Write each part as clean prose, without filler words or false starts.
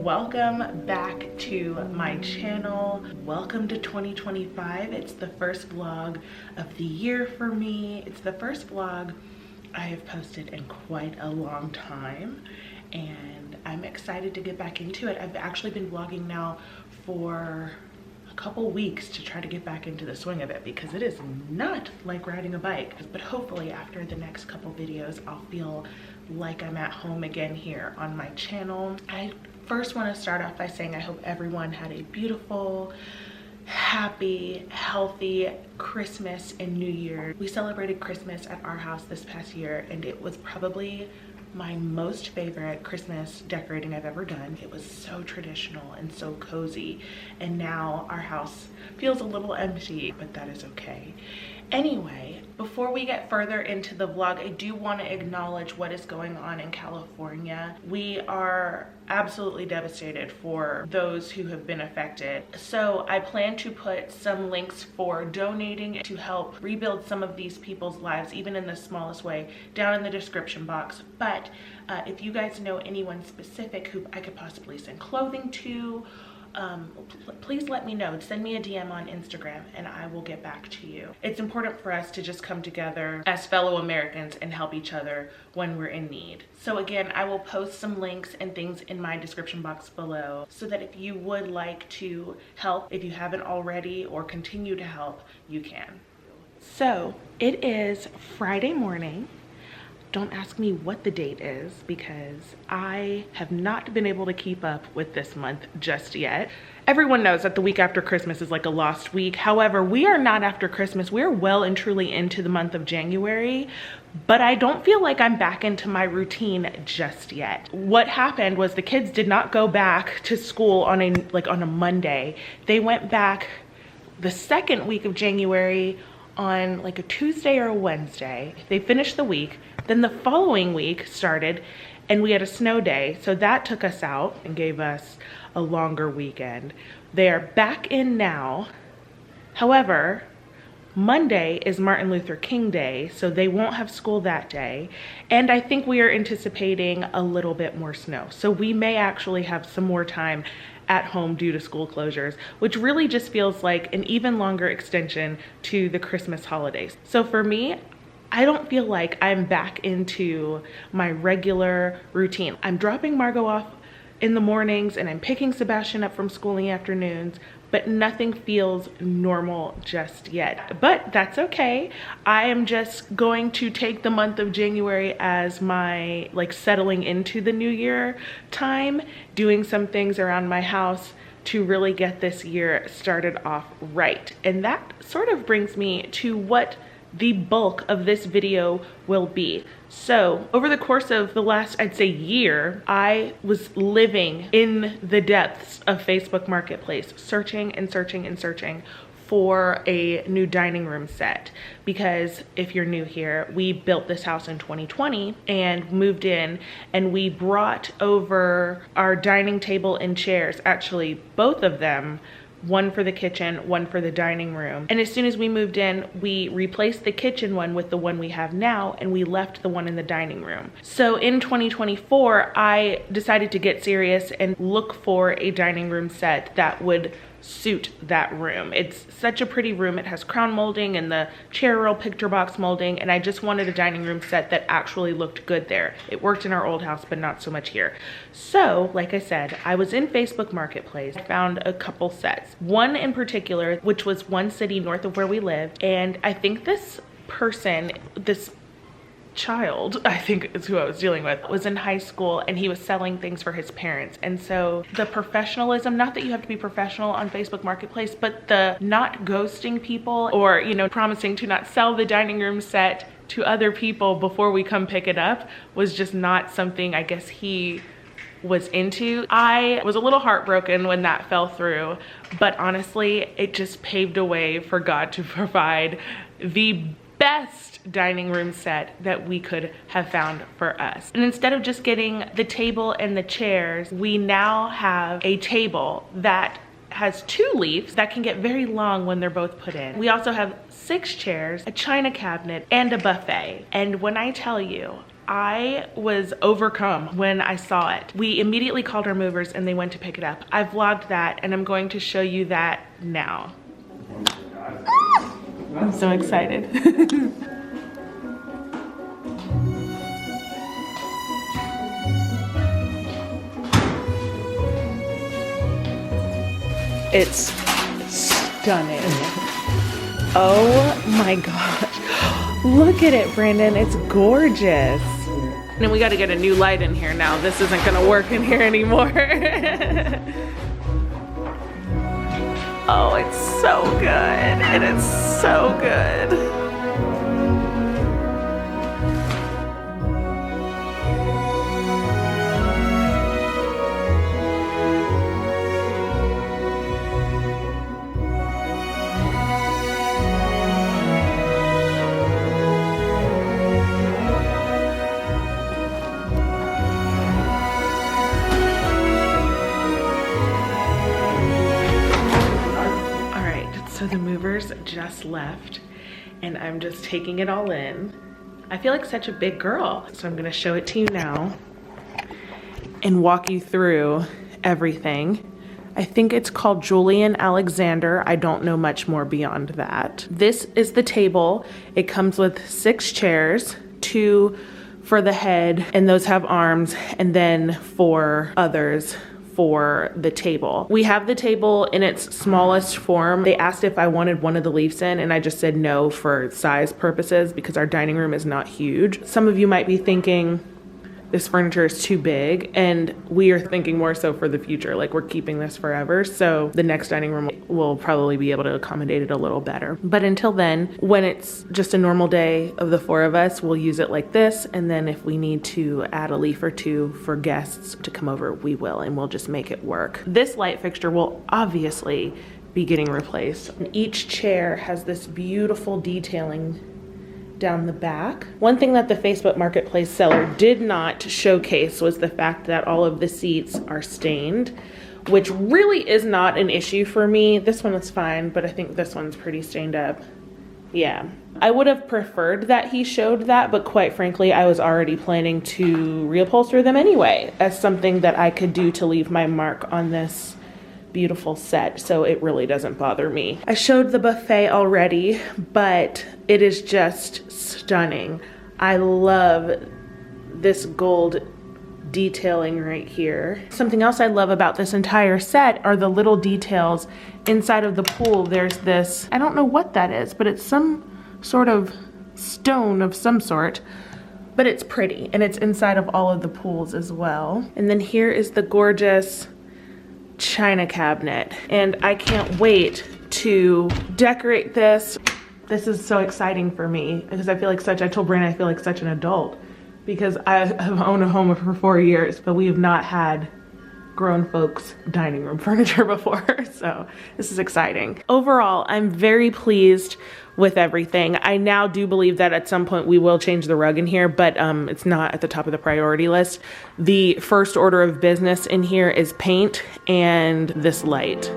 Welcome back to my channel. Welcome to 2025. It's the first vlog of the year for me. It's the first vlog I have posted in quite a long time, and I'm excited to get back into it. I've actually been vlogging now for a couple weeks to try to get back into the swing of it, because it is not like riding a bike. But hopefully after the next couple videos, I'll feel like I'm at home again here on my channel. I first want to start off by saying I hope everyone had a beautiful, happy, healthy Christmas and New Year. We celebrated Christmas at our house this past year, and it was probably my most favorite Christmas decorating I've ever done. It was so traditional and so cozy, and now our house feels a little empty, but that is okay. Anyway, before we get further into the vlog, I do want to acknowledge what is going on in California. We are absolutely devastated for those who have been affected. So I plan to put some links for donating to help rebuild some of these people's lives, even in the smallest way, down in the description box. But if you guys know anyone specific who I could possibly send clothing to, please let me know. Send me a DM on Instagram and I will get back to you. It's important for us to just come together as fellow Americans and help each other when we're in need. So again, I will post some links and things in my description box below, so that if you would like to help, if you haven't already, or continue to help, you can. So it is Friday morning. Don't ask me what the date is, because I have not been able to keep up with this month just yet. Everyone knows that the week after Christmas is like a lost week. However, we are not after Christmas. We're well and truly into the month of January, but I don't feel like I'm back into my routine just yet. What happened was the kids did not go back to school on a Monday. They went back the second week of January on like a Tuesday or a Wednesday. They finished the week. Then the following week started and we had a snow day. So that took us out and gave us a longer weekend. They are back in now. However, Monday is Martin Luther King Day, so they won't have school that day. And I think we are anticipating a little bit more snow. So we may actually have some more time at home due to school closures, which really just feels like an even longer extension to the Christmas holidays. So for me, I don't feel like I'm back into my regular routine. I'm dropping Margot off in the mornings and I'm picking Sebastian up from school in the afternoons, but nothing feels normal just yet. But that's okay. I am just going to take the month of January as my settling into the new year time, doing some things around my house to really get this year started off right. And that sort of brings me to what the bulk of this video will be. So over the course of the last, I'd say, year, I was living in the depths of Facebook Marketplace, searching and searching and searching for a new dining room set. Because if you're new here, we built this house in 2020 and moved in, and we brought over our dining table and chairs, actually both of them, one for the kitchen, one for the dining room. And as soon as we moved in, we replaced the kitchen one with the one we have now, and we left the one in the dining room. So in 2024, I decided to get serious and look for a dining room set that would suit that room. It's such a pretty room. It has crown molding and the chair rail picture box molding, and I just wanted a dining room set that actually looked good there. It worked in our old house, but not so much here. So, like I said, I was in Facebook Marketplace. I found a couple sets. One in particular, which was one city north of where we lived, and I think this person, this child, I think is who I was dealing with, was in high school and he was selling things for his parents. And so the professionalism, not that you have to be professional on Facebook Marketplace, but the not ghosting people or, you know, promising to not sell the dining room set to other people before we come pick it up was just not something I guess he was into. I was a little heartbroken when that fell through, but honestly, it just paved a way for God to provide the best dining room set that we could have found for us. And instead of just getting the table and the chairs, we now have a table that has 2 leaves that can get very long when they're both put in. We also have 6 chairs, a china cabinet, and a buffet. And when I tell you, I was overcome when I saw it. We immediately called our movers and they went to pick it up. I vlogged that and I'm going to show you that now. I'm so excited. It's stunning. Oh my gosh. Look at it, Brandon. It's gorgeous. And we got to get a new light in here now. This isn't going to work in here anymore. Oh, it's so good. It is so good. So the movers just left and I'm just taking it all in. I feel like such a big girl. So I'm gonna show it to you now and walk you through everything. I think it's called Julian Alexander. I don't know much more beyond that. This is the table. It comes with 6 chairs, 2 for the head, and those have arms, and then 4 others for the table. We have the table in its smallest form. They asked if I wanted one of the leaves in, and I just said no for size purposes because our dining room is not huge. Some of you might be thinking this furniture is too big, and we are thinking more so for the future. Like, we're keeping this forever, so the next dining room will probably be able to accommodate it a little better. But until then, when it's just a normal day of the 4 of us, we'll use it like this, and then if we need to add a leaf or 2 for guests to come over, we will, and we'll just make it work. This light fixture will obviously be getting replaced. And each chair has this beautiful detailing down the back. One thing that the Facebook Marketplace seller did not showcase was the fact that all of the seats are stained, which really is not an issue for me. This one is fine, but I think this one's pretty stained up. Yeah. I would have preferred that he showed that, but quite frankly, I was already planning to reupholster them anyway as something that I could do to leave my mark on this beautiful set, so it really doesn't bother me. I showed the buffet already, but it is just stunning. I love this gold detailing right here. Something else I love about this entire set are the little details inside of the pool. There's this, I don't know what that is, but it's some sort of stone of some sort, but it's pretty, and it's inside of all of the pools as well. And then here is the gorgeous china cabinet, and I can't wait to decorate this. This is so exciting for me because I feel like I told Brandon I feel like such an adult because I have owned a home for 4 years, but we have not had grown folks dining room furniture before, so this is exciting. Overall, I'm very pleased with everything. I now do believe that at some point we will change the rug in here, but it's not at the top of the priority list. The first order of business in here is paint and this light.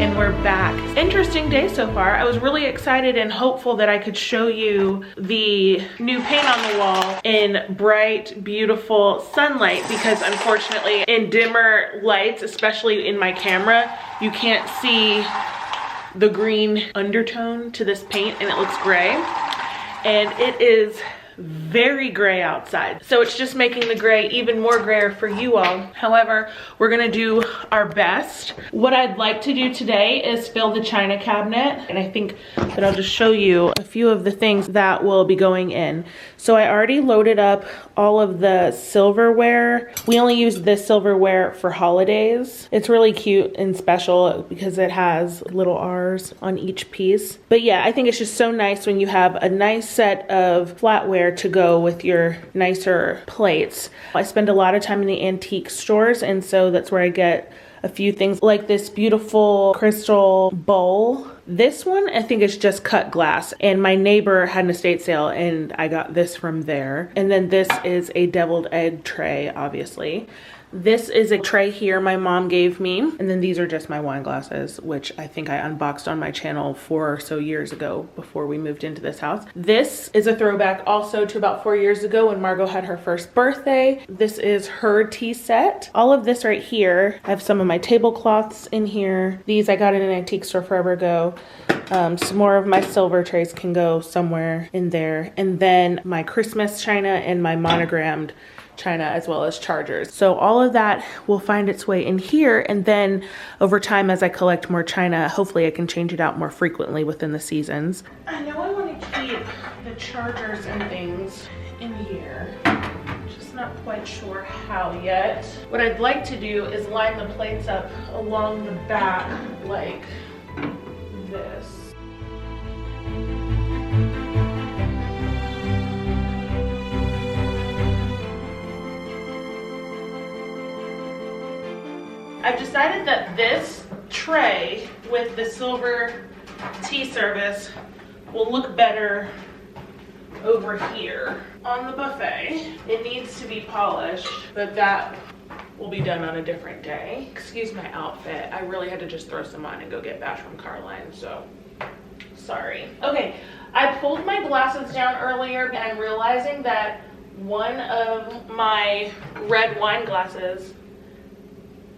and we're back. Interesting day so far. I was really excited and hopeful that I could show you the new paint on the wall in bright, beautiful sunlight, because unfortunately in dimmer lights, especially in my camera, you can't see the green undertone to this paint and it looks gray. And it is very gray outside, so it's just making the gray even more grayer for you all. However, we're gonna do our best. What I'd like to do today is fill the china cabinet, and I think that I'll just show you a few of the things that will be going in. So I already loaded up all of the silverware. We only use this silverware for holidays. It's really cute and special because it has little R's on each piece. But yeah, I think it's just so nice when you have a nice set of flatware to go with your nicer plates. I spend a lot of time in the antique stores, and so that's where I get a few things like this beautiful crystal bowl. This one I think is just cut glass, and my neighbor had an estate sale and I got this from there. And then this is a deviled egg tray, obviously. This is a tray here my mom gave me. And then these are just my wine glasses, which I think I unboxed on my channel 4 or so years ago before we moved into this house. This is a throwback also to about 4 years ago when Margot had her first birthday. This is her tea set. All of this right here, I have some of my tablecloths in here. These I got in an antique store forever ago. Some more of my silver trays can go somewhere in there. And then my Christmas china and my monogrammed china, as well as chargers. So all of that will find its way in here, and then over time as I collect more china, hopefully I can change it out more frequently within the seasons. I know I want to keep the chargers and things in here, just not quite sure how yet. What I'd like to do is line the plates up along the back like this. I've decided that this tray with the silver tea service will look better over here. On the buffet, it needs to be polished, but that will be done on a different day. Excuse my outfit. I really had to just throw some on and go get Bash from Carline, so sorry. Okay, I pulled my glasses down earlier and I'm realizing that one of my red wine glasses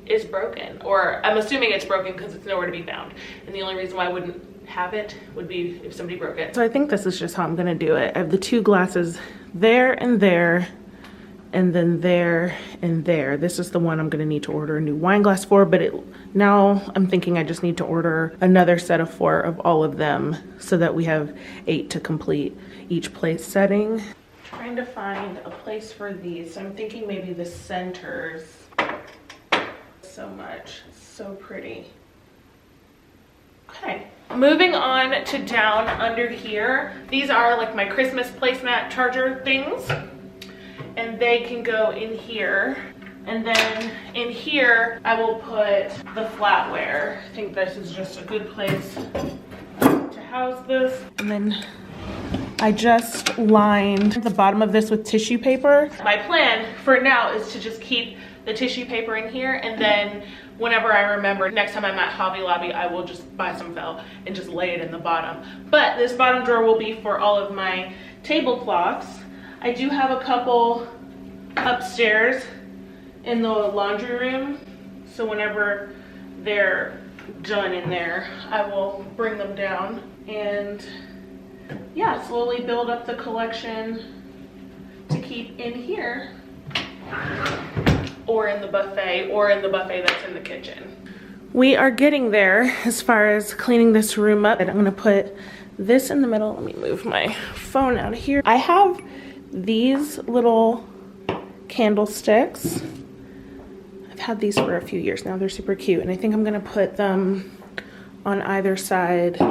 is broken, or I'm assuming it's broken because it's nowhere to be found, and the only reason why I wouldn't have it would be if somebody broke it. So I think this is just how I'm gonna do it. I have the 2 glasses there and there, and then there and there. This is the one I'm gonna need to order a new wine glass for, but now I'm thinking I just need to order another set of 4 of all of them so that we have 8 to complete each place setting. Trying to find a place for these. So I'm thinking maybe the centers. So much, so pretty. Okay, moving on to down under here. These are like my Christmas placemat charger things, and they can go in here. And then in here, I will put the flatware. I think this is just a good place to house this. And then I just lined the bottom of this with tissue paper. My plan for now is to just keep the tissue paper in here, and then whenever I remember, next time I'm at Hobby Lobby, I will just buy some felt and just lay it in the bottom. But this bottom drawer will be for all of my tablecloths. I do have a couple upstairs in the laundry room, so whenever they're done in there, I will bring them down and yeah, slowly build up the collection to keep in here, or in the buffet, or in the buffet that's in the kitchen. We are getting there as far as cleaning this room up. And I'm gonna put this in the middle. Let me move my phone out of here. I have these little candlesticks. I've had these for a few years now. They're super cute. And I think I'm gonna put them on either side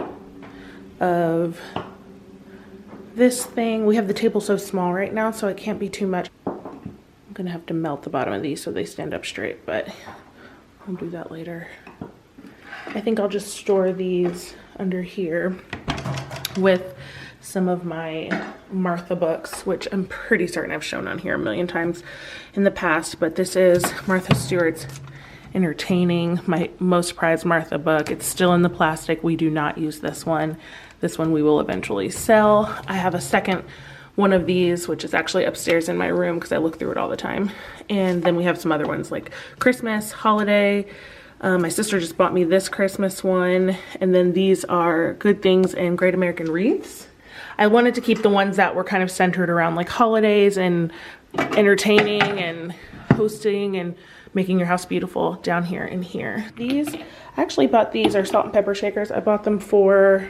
of this thing. We have the table so small right now, so it can't be too much. I'm gonna have to melt the bottom of these so they stand up straight, but I'll do that later. I think I'll just store these under here with some of my Martha books, which I'm pretty certain I've shown on here a million times in the past, but this is Martha Stewart's entertaining. My most prized Martha book. It's still in the plastic. We do not use this one. This one we will eventually sell. I have a second one of these, which is actually upstairs in my room because I look through it all the time. And then we have some other ones like Christmas, holiday. My sister just bought me this Christmas one. And then these are Good Things and Great American Wreaths. I wanted to keep the ones that were kind of centered around like holidays and entertaining and hosting and making your house beautiful down here and here. These, I actually bought these are salt and pepper shakers. I bought them for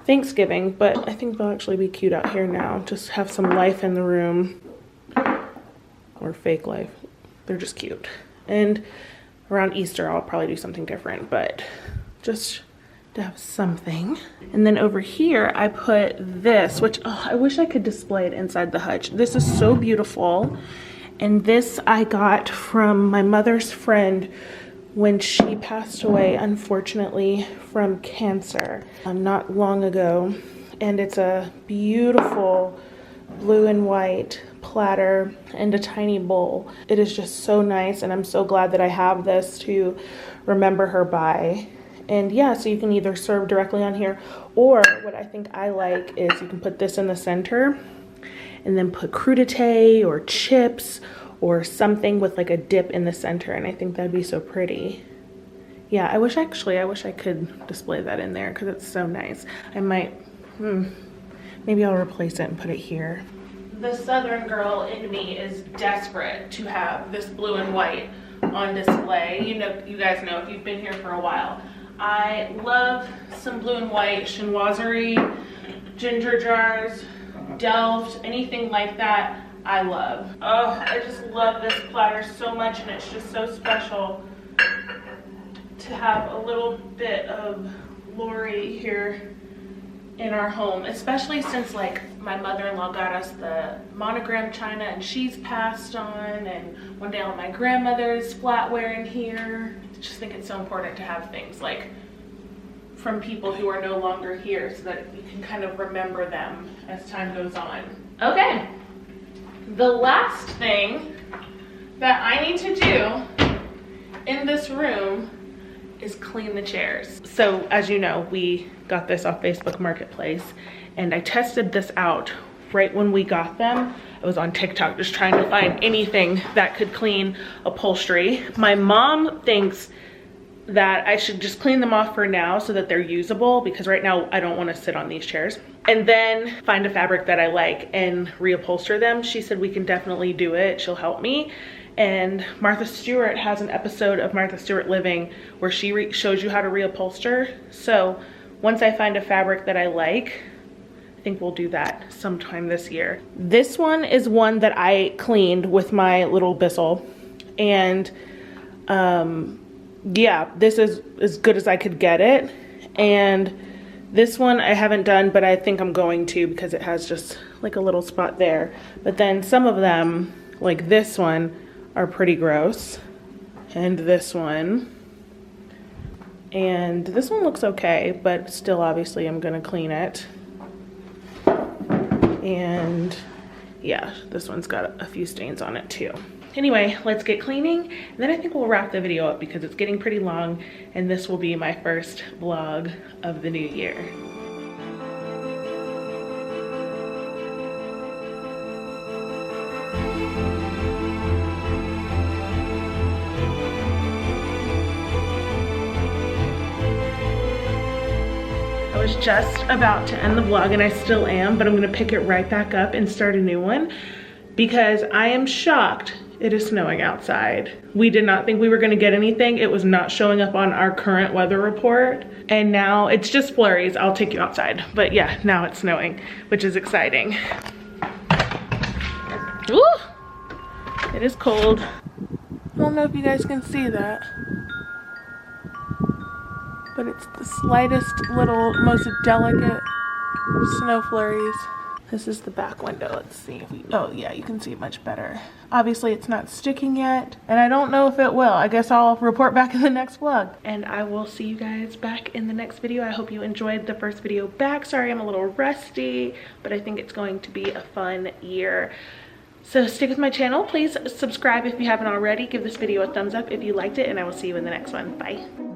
Thanksgiving, but I think they'll actually be cute out here now. Just have some life in the room, or fake life. They're just cute. And around Easter, I'll probably do something different, but just to have something. And then over here, I put this, which I wish I could display it inside the hutch. This is so beautiful. And this I got from my mother's friend when she passed away, unfortunately, from cancer not long ago. And it's a beautiful blue and white platter and a tiny bowl. It is just so nice, and I'm so glad that I have this to remember her by. And yeah, so you can either serve directly on here, or what I think I like is you can put this in the center and then put crudité or chips or something with like a dip in the center, and I think that'd be so pretty. Yeah, I wish I could display that in there because it's so nice. I might, maybe I'll replace it and put it here. The Southern girl in me is desperate to have this blue and white on display. You know, you guys know if you've been here for a while. I love some blue and white chinoiserie, ginger jars, delft, anything like that. I love. Oh, I just love this platter so much, and it's just so special to have a little bit of Lori here in our home, especially since like my mother-in-law got us the monogram china and she's passed on, and one day all my grandmother's flatware in here. I just think it's so important to have things like from people who are no longer here so that you can kind of remember them as time goes on. Okay. The last thing that I need to do in this room is clean the chairs. So as you know, we got this off Facebook Marketplace, and I tested this out right when we got them. I was on TikTok just trying to find anything that could clean upholstery. My mom thinks that I should just clean them off for now so that they're usable, because right now I don't want to sit on these chairs, and then find a fabric that I like and reupholster them. She said we can definitely do it. She'll help me. And Martha Stewart has an episode of Martha Stewart Living where she shows you how to reupholster. So once I find a fabric that I like, I think we'll do that sometime this year. This one is one that I cleaned with my little Bissell, and yeah, this is as good as I could get it. And this one I haven't done, but I think I'm going to, because it has just like a little spot there. But then some of them, like this one, are pretty gross, and this one, and this one looks okay, but still obviously I'm gonna clean it. And yeah, this one's got a few stains on it too. Anyway, let's get cleaning, and then I think we'll wrap the video up because it's getting pretty long, and this will be my first vlog of the new year. I was just about to end the vlog, and I still am, but I'm gonna pick it right back up and start a new one because I am shocked it is snowing outside. We did not think we were gonna get anything. It was not showing up on our current weather report, and now it's just flurries. I'll take you outside, but yeah, now it's snowing, which is exciting. Ooh, it is cold. I don't know if you guys can see that, but it's the slightest little, most delicate snow flurries. This is the back window. Let's see if we, oh yeah, you can see it much better. Obviously it's not sticking yet, and I don't know if it will. I guess I'll report back in the next vlog, and I will see you guys back in the next video. I hope you enjoyed the first video back. Sorry I'm a little rusty, but I think it's going to be a fun year. So stick with my channel. Please subscribe if you haven't already. Give this video a thumbs up if you liked it, and I will see you in the next one. Bye.